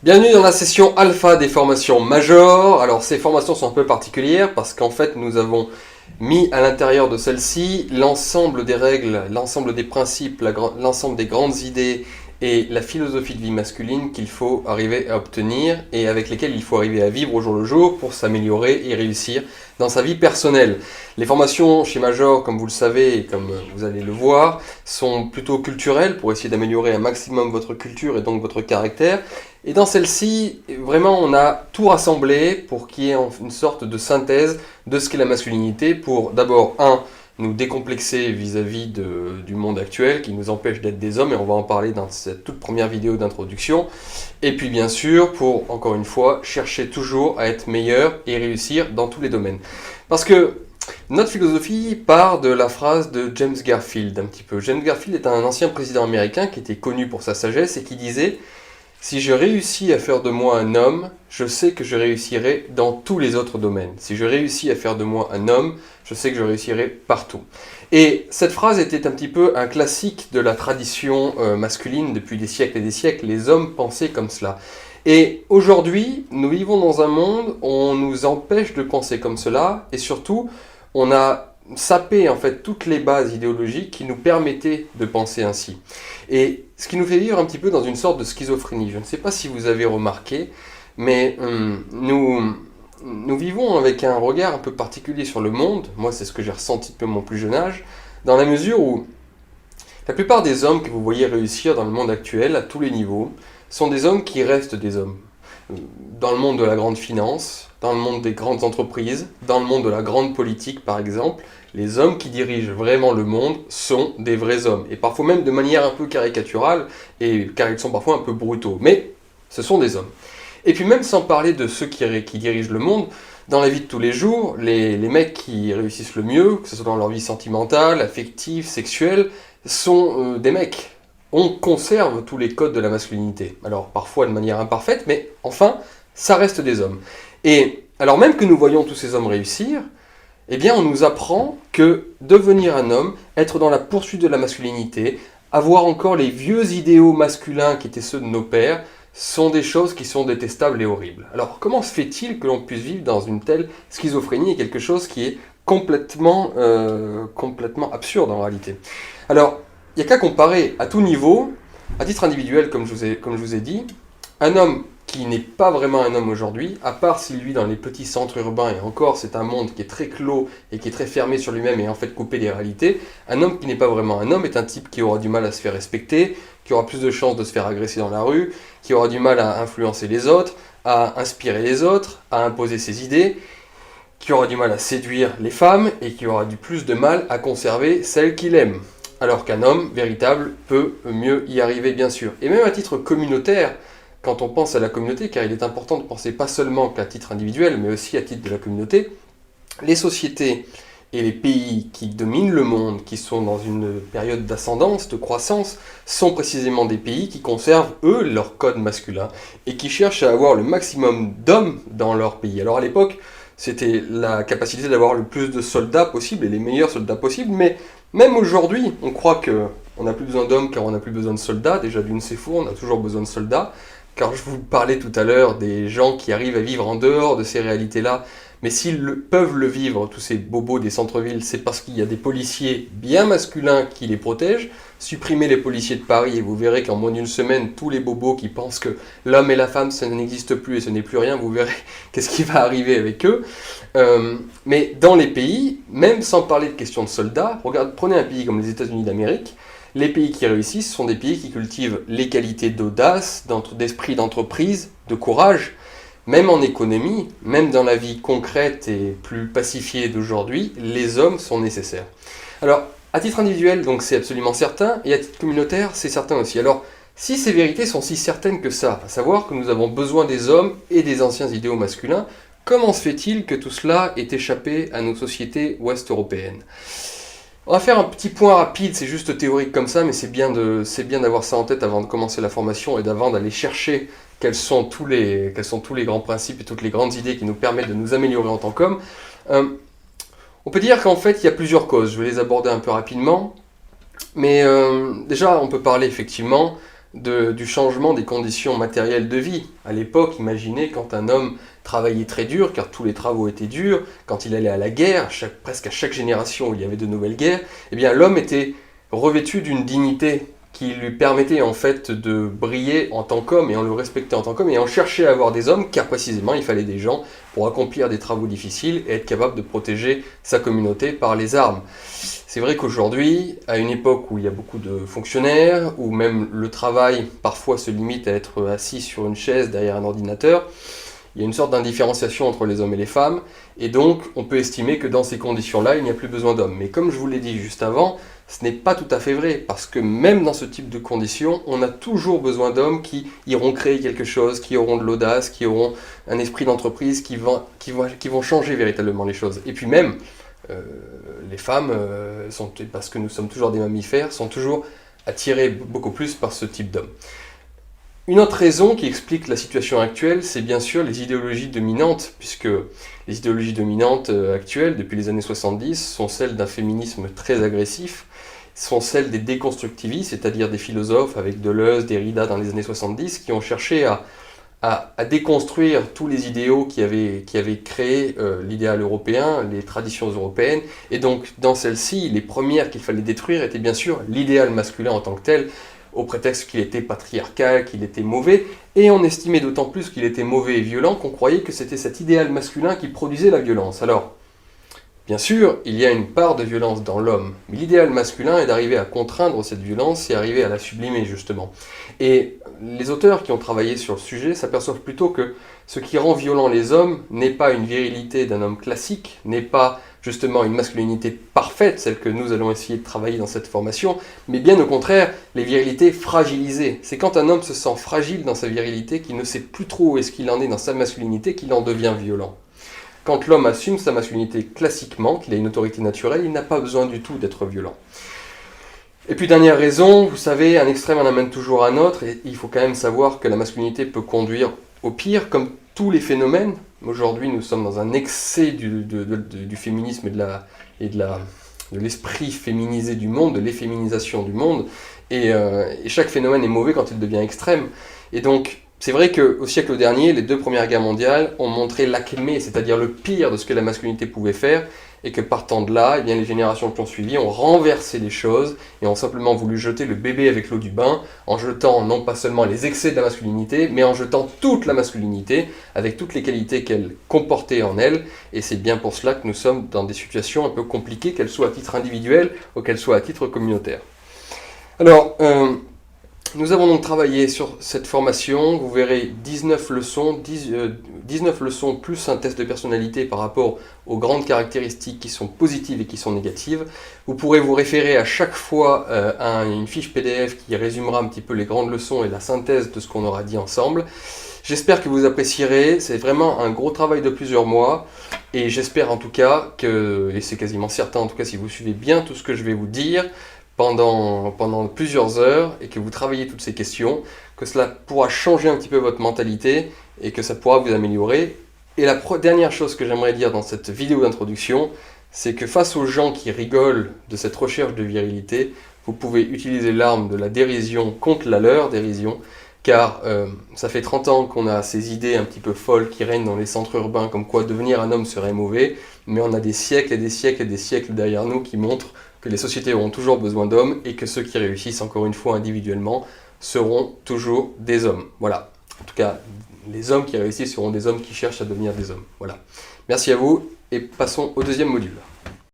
Bienvenue dans la session alpha des formations majeures. Alors ces formations sont un peu particulières parce qu'en fait nous avons mis à l'intérieur de celle-ci l'ensemble des règles, l'ensemble des principes, l'ensemble des grandes idées et la philosophie de vie masculine qu'il faut arriver à obtenir et avec lesquelles il faut arriver à vivre au jour le jour pour s'améliorer et réussir dans sa vie personnelle. Les formations chez Major, comme vous le savez et comme vous allez le voir, sont plutôt culturelles pour essayer d'améliorer un maximum votre culture et donc votre caractère. Et dans celle-ci, vraiment, on a tout rassemblé pour qu'il y ait une sorte de synthèse de ce qu'est la masculinité pour d'abord, nous décomplexer vis-à-vis du monde actuel qui nous empêche d'être des hommes, et on va en parler dans cette toute première vidéo d'introduction. Et puis bien sûr, pour, encore une fois, chercher toujours à être meilleur et réussir dans tous les domaines. Parce que notre philosophie part de la phrase de James Garfield, un petit peu. James Garfield est un ancien président américain qui était connu pour sa sagesse et qui disait « Si je réussis à faire de moi un homme, je sais que je réussirai dans tous les autres domaines. Si je réussis à faire de moi un homme, je sais que je réussirai partout. » Et cette phrase était un petit peu un classique de la tradition masculine depuis des siècles et des siècles. Les hommes pensaient comme cela. Et aujourd'hui, nous vivons dans un monde où on nous empêche de penser comme cela, et surtout, on a sapé en fait toutes les bases idéologiques qui nous permettaient de penser ainsi. Et ce qui nous fait vivre un petit peu dans une sorte de schizophrénie. Je ne sais pas si vous avez remarqué, mais nous vivons avec un regard un peu particulier sur le monde. Moi, c'est ce que j'ai ressenti depuis mon plus jeune âge, dans la mesure où la plupart des hommes que vous voyez réussir dans le monde actuel, à tous les niveaux, sont des hommes qui restent des hommes. Dans le monde de la grande finance, dans le monde des grandes entreprises, dans le monde de la grande politique par exemple, les hommes qui dirigent vraiment le monde sont des vrais hommes. Et parfois même de manière un peu caricaturale, car ils sont parfois un peu brutaux. Mais ce sont des hommes. Et puis même sans parler de ceux qui dirigent le monde, dans la vie de tous les jours, les mecs qui réussissent le mieux, que ce soit dans leur vie sentimentale, affective, sexuelle, sont des mecs. On conserve tous les codes de la masculinité. Alors parfois de manière imparfaite, mais enfin, ça reste des hommes. Et alors même que nous voyons tous ces hommes réussir, eh bien on nous apprend que devenir un homme, être dans la poursuite de la masculinité, avoir encore les vieux idéaux masculins qui étaient ceux de nos pères, sont des choses qui sont détestables et horribles. Alors comment se fait-il que l'on puisse vivre dans une telle schizophrénie et quelque chose qui est complètement absurde en réalité? Alors, il n'y a qu'à comparer à tout niveau, à titre individuel comme je vous ai dit, un homme qui n'est pas vraiment un homme aujourd'hui, à part s'il vit dans les petits centres urbains, et encore c'est un monde qui est très clos et qui est très fermé sur lui-même et en fait coupé des réalités, un homme qui n'est pas vraiment un homme est un type qui aura du mal à se faire respecter, qui aura plus de chances de se faire agresser dans la rue, qui aura du mal à influencer les autres, à inspirer les autres, à imposer ses idées, qui aura du mal à séduire les femmes et qui aura du plus de mal à conserver celles qu'il aime. Alors qu'un homme véritable peut mieux y arriver bien sûr. Et même à titre communautaire, quand on pense à la communauté, car il est important de penser pas seulement qu'à titre individuel, mais aussi à titre de la communauté, les sociétés et les pays qui dominent le monde, qui sont dans une période d'ascendance, de croissance, sont précisément des pays qui conservent, eux, leur code masculin, et qui cherchent à avoir le maximum d'hommes dans leur pays. Alors à l'époque, c'était la capacité d'avoir le plus de soldats possible, et les meilleurs soldats possibles, mais même aujourd'hui, on croit qu'on n'a plus besoin d'hommes car on n'a plus besoin de soldats. Déjà d'une c'est faux, on a toujours besoin de soldats. Car je vous parlais tout à l'heure des gens qui arrivent à vivre en dehors de ces réalités-là. Mais s'ils peuvent le vivre, tous ces bobos des centres-villes, c'est parce qu'il y a des policiers bien masculins qui les protègent. Supprimez les policiers de Paris et vous verrez qu'en moins d'une semaine, tous les bobos qui pensent que l'homme et la femme, ça n'existe plus et ce n'est plus rien, vous verrez qu'est-ce qui va arriver avec eux. Mais dans les pays, même sans parler de question de soldats, prenez un pays comme les États-Unis d'Amérique, les pays qui réussissent sont des pays qui cultivent les qualités d'audace, d'esprit d'entreprise, de courage. Même en économie, même dans la vie concrète et plus pacifiée d'aujourd'hui, les hommes sont nécessaires. Alors, à titre individuel, donc c'est absolument certain, et à titre communautaire, c'est certain aussi. Alors, si ces vérités sont si certaines que ça, à savoir que nous avons besoin des hommes et des anciens idéaux masculins, comment se fait-il que tout cela ait échappé à nos sociétés ouest-européennes ? On va faire un petit point rapide, c'est juste théorique comme ça, mais c'est bien d'avoir ça en tête avant de commencer la formation et d'avant d'aller chercher quels sont tous les grands principes et toutes les grandes idées qui nous permettent de nous améliorer en tant qu'hommes. On peut dire qu'en fait, il y a plusieurs causes. Je vais les aborder un peu rapidement. Mais déjà, on peut parler effectivement du changement des conditions matérielles de vie. À l'époque, imaginez quand un homme travaillait très dur, car tous les travaux étaient durs, quand il allait à la guerre, presque à chaque génération où il y avait de nouvelles guerres, eh bien l'homme était revêtu d'une dignité qui lui permettait en fait de briller en tant qu'homme, et on le respectait en tant qu'homme, et on cherchait à avoir des hommes, car précisément il fallait des gens pour accomplir des travaux difficiles et être capable de protéger sa communauté par les armes. C'est vrai qu'aujourd'hui, à une époque où il y a beaucoup de fonctionnaires, où même le travail parfois se limite à être assis sur une chaise derrière un ordinateur, il y a une sorte d'indifférenciation entre les hommes et les femmes, et donc on peut estimer que dans ces conditions-là, il n'y a plus besoin d'hommes. Mais comme je vous l'ai dit juste avant, ce n'est pas tout à fait vrai, parce que même dans ce type de conditions, on a toujours besoin d'hommes qui iront créer quelque chose, qui auront de l'audace, qui auront un esprit d'entreprise, qui vont changer véritablement les choses. Et puis même, les femmes, parce que nous sommes toujours des mammifères, sont toujours attirées beaucoup plus par ce type d'hommes. Une autre raison qui explique la situation actuelle, c'est bien sûr les idéologies dominantes, puisque les idéologies dominantes actuelles, depuis les années 70, sont celles d'un féminisme très agressif, sont celles des déconstructivistes, c'est-à-dire des philosophes avec Deleuze, Derrida dans les années 70, qui ont cherché à déconstruire tous les idéaux qui avaient créé l'idéal européen, les traditions européennes, et donc dans celles-ci, les premières qu'il fallait détruire étaient bien sûr l'idéal masculin en tant que tel, au prétexte qu'il était patriarcal, qu'il était mauvais, et on estimait d'autant plus qu'il était mauvais et violent qu'on croyait que c'était cet idéal masculin qui produisait la violence. Alors, bien sûr, il y a une part de violence dans l'homme, mais l'idéal masculin est d'arriver à contraindre cette violence et arriver à la sublimer, justement. Et les auteurs qui ont travaillé sur le sujet s'aperçoivent plutôt que ce qui rend violent les hommes n'est pas une virilité d'un homme classique, n'est pas justement une masculinité parfaite, celle que nous allons essayer de travailler dans cette formation, mais bien au contraire, les virilités fragilisées. C'est quand un homme se sent fragile dans sa virilité, qu'il ne sait plus trop où est-ce qu'il en est dans sa masculinité, qu'il en devient violent. Quand l'homme assume sa masculinité classiquement, qu'il a une autorité naturelle, il n'a pas besoin du tout d'être violent. Et puis dernière raison, vous savez, un extrême en amène toujours un autre, et il faut quand même savoir que la masculinité peut conduire au pire, comme tous les phénomènes. Aujourd'hui, nous sommes dans un excès du féminisme et de l'esprit féminisé du monde, de l'efféminisation du monde, et chaque phénomène est mauvais quand il devient extrême. Et donc, c'est vrai qu'au siècle dernier, les 2 premières guerres mondiales ont montré l'acmé, c'est-à-dire le pire de ce que la masculinité pouvait faire, et que partant de là, eh bien, les générations qui ont suivi ont renversé les choses et ont simplement voulu jeter le bébé avec l'eau du bain, en jetant non pas seulement les excès de la masculinité, mais en jetant toute la masculinité, avec toutes les qualités qu'elle comportait en elle, et c'est bien pour cela que nous sommes dans des situations un peu compliquées, qu'elles soient à titre individuel ou qu'elles soient à titre communautaire. Alors, nous avons donc travaillé sur cette formation, vous verrez 19 leçons plus un test de personnalité par rapport aux grandes caractéristiques qui sont positives et qui sont négatives. Vous pourrez vous référer à chaque fois à une fiche PDF qui résumera un petit peu les grandes leçons et la synthèse de ce qu'on aura dit ensemble. J'espère que vous apprécierez, c'est vraiment un gros travail de plusieurs mois et j'espère en tout cas que, et c'est quasiment certain en tout cas si vous suivez bien tout ce que je vais vous dire, pendant plusieurs heures et que vous travaillez toutes ces questions, que cela pourra changer un petit peu votre mentalité et que ça pourra vous améliorer. Et la dernière chose que j'aimerais dire dans cette vidéo d'introduction, c'est que face aux gens qui rigolent de cette recherche de virilité, vous pouvez utiliser l'arme de la dérision contre la leur dérision, car ça fait 30 ans qu'on a ces idées un petit peu folles qui règnent dans les centres urbains, comme quoi devenir un homme serait mauvais, mais on a des siècles et des siècles et des siècles derrière nous qui montrent que les sociétés auront toujours besoin d'hommes et que ceux qui réussissent, encore une fois individuellement, seront toujours des hommes. Voilà. En tout cas, les hommes qui réussissent seront des hommes qui cherchent à devenir des hommes. Voilà. Merci à vous et passons au deuxième module.